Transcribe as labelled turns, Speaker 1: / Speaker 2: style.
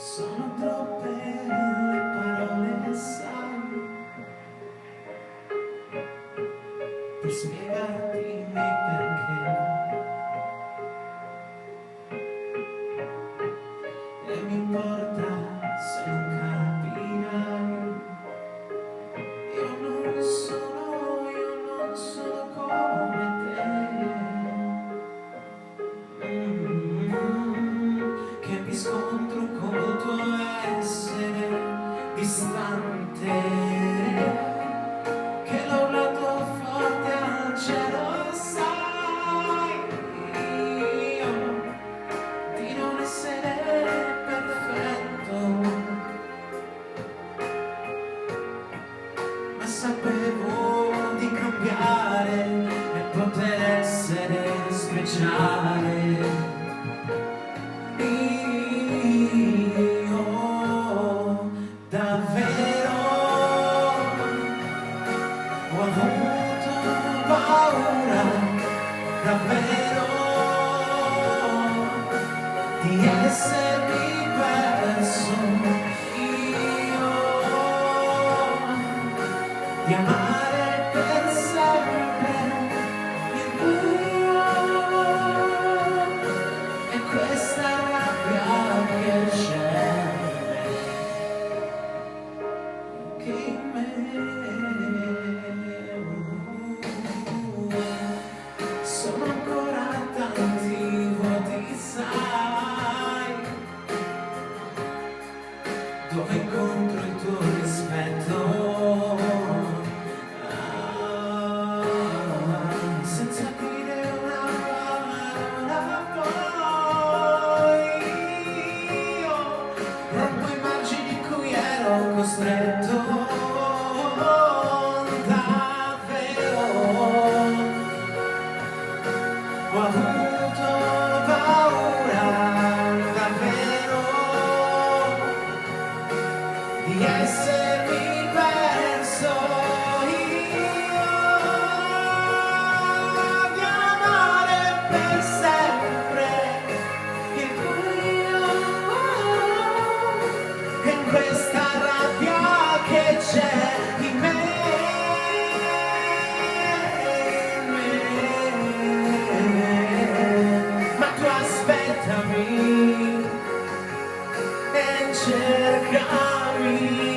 Speaker 1: Sono troppe le parole, sai, per spiegarti il perché. E mi importa se non capirai. Io non sono come te, che mi scontro col tuo essere distante, che l'ho urlato forte al cielo, sai io di non essere perfetto, ma sapevo di cambiare e poter essere speciale. Io davvero ho avuto paura, davvero, di essermi perso. Io di amare per sempre il buio e questa rabbia che c'è in me. Sono ancora tanti vuoti, sai, dove incontro il tuo rispetto, senza dire una parola. Poi io rompo immagini in cui ero costretto, davvero ho avuto paura, davvero, di essermi perso. Io di amare per sempre il buio e questa rabbia che c'è in me. Ma tu aspettami e cercami.